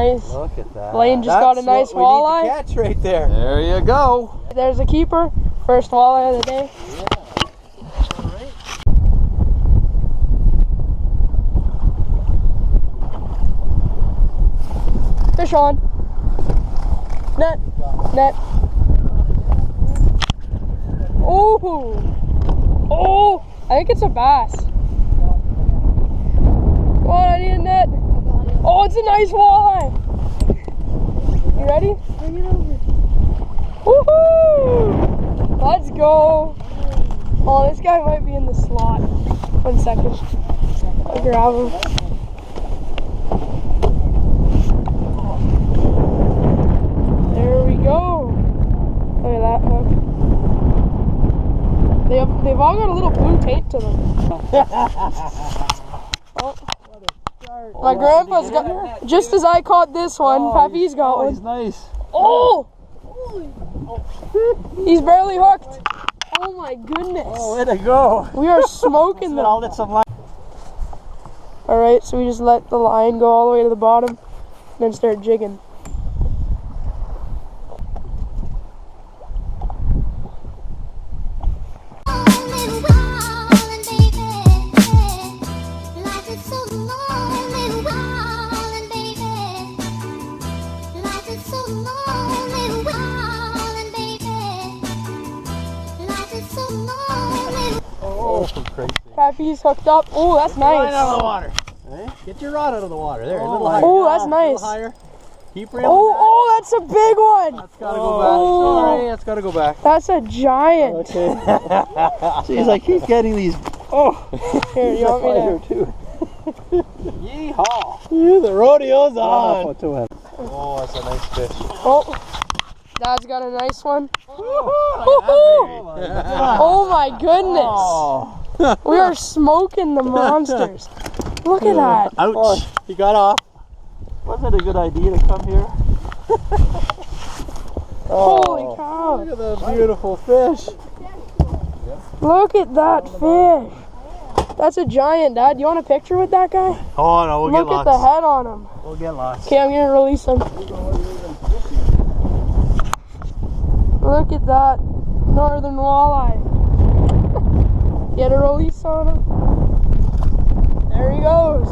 nice. Look at that. Blaine just got a nice walleye. That's what we need to catch right there. There you go. There's a keeper. First walleye of the day. Yeah. All right. Fish on. Net. Net. Oh. Oh. I think it's a bass. Come on, I need a net. Oh, it's a nice walleye. You ready? Bring it over. Woohoo! Let's go. Oh, this guy might be in the slot. 1 second. I'll grab him. There we go. Look at that hook. They've all got a little blue tape to them. Oh. My grandpa's got, just as I caught this one, Pappy's got one. He's nice. Oh! He's barely hooked. Oh my goodness. Oh, way to go. We are smoking them. I'll let some line. Alright, so we just let the line go all the way to the bottom and then start jigging. Crazy. Pappy's hooked up. Oh, that's nice. Line out of the water. Hey? Get your rod out of the water. There, a little higher. Oh, that's nice. A little higher. Keep reeling. Oh, that's a big one. That's gotta go back. Sorry, that's gotta go back. That's a giant. Okay. Jeez, I keep getting these. Oh, here, you want me to? Yeehaw! Yeah, the rodeo's on. Oh, that's a nice fish. Oh, Dad's got a nice one. Oh my goodness! Oh. We are smoking the monsters. Look at that. Ouch! Oh, he got off. Wasn't it a good idea to come here? Holy cow! Look at that beautiful fish. Look at that fish. That's a giant, Dad. You want a picture with that guy? Oh no, we'll get Look lots. at the head on him. We'll get lots. Okay, I'm gonna release him. Look at that northern walleye. Get a release on him. There he goes.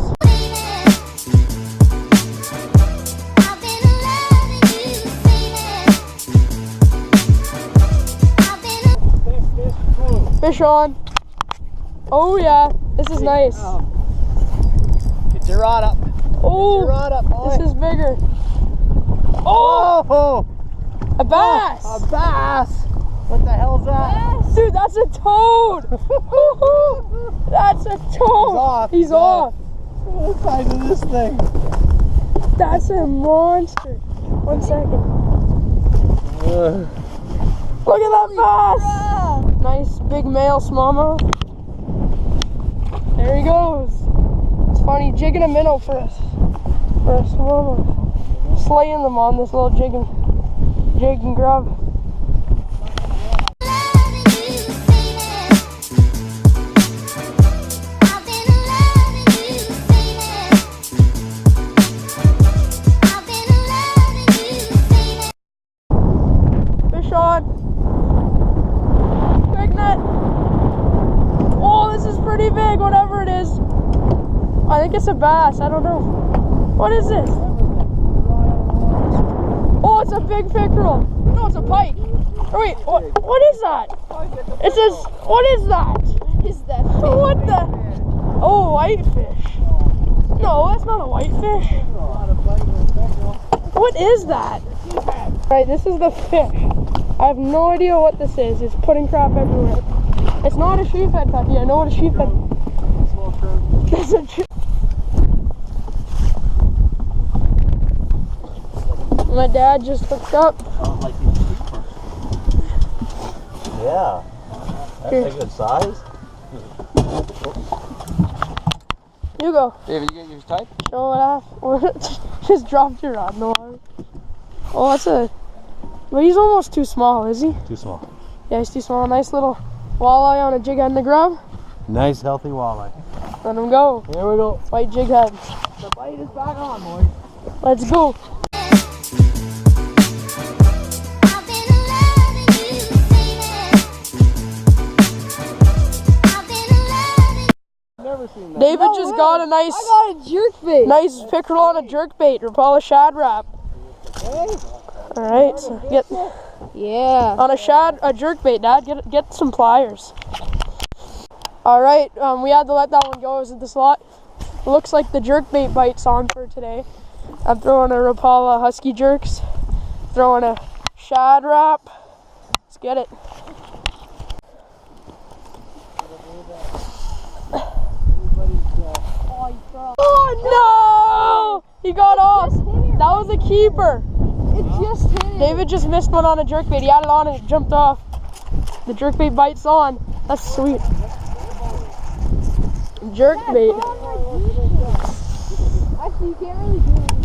Fish on. Oh yeah, this is nice. Get your rod up. Oh, Get your rod up, boy. This is bigger. Oh, a bass. A bass. What the hell's that? Dude, that's a toad. That's a toad. He's off. What size is this thing? That's a monster. 1 second. Look at that bass. Nice big male smallmouth. There he goes. It's funny jigging a minnow for a smallmouth. Slaying them on this little jig and grub. Fish on. Big net. Oh, this is pretty big, whatever it is. I think it's a bass, I don't know. What is this? Oh, it's a big pickerel. No, it's a pike. Oh, wait, what is that? It says, what is that? What is that? What the? Oh, whitefish. No, that's not a whitefish. What is that? Right, this is the fish. I have no idea what this is. It's putting crap everywhere. It's not a sheephead, Peppy. I know what a sheephead is. My dad just hooked up. Yeah. That's a good size. You go. David, you get yours tight? Show it off. Just dropped your rod in the water. Oh, that's a... But he's almost too small, is he? Too small. Yeah, he's too small. Nice little walleye on a jig head in the grub. Nice healthy walleye. Let him go. Here we go. White jig head. The bite is back on, boys. Let's go. Never seen that. David just got a nice, I got a jerkbait. nice pickerel on a jerkbait, Rapala shad wrap. All right, so get Yeah. on a jerkbait, Dad. Get some pliers. All right, we had to let that one go. It was at the slot. Looks like the jerkbait bite's on for today. I'm throwing a Rapala Husky Jerks. Throwing a shad wrap. Let's get it. Oh no! He got off. That was a keeper. It just hit him. David just missed one on a jerkbait. He had it on and it jumped off. The jerkbait bite's on. That's sweet. Jerkbait. Actually, you can't really do it.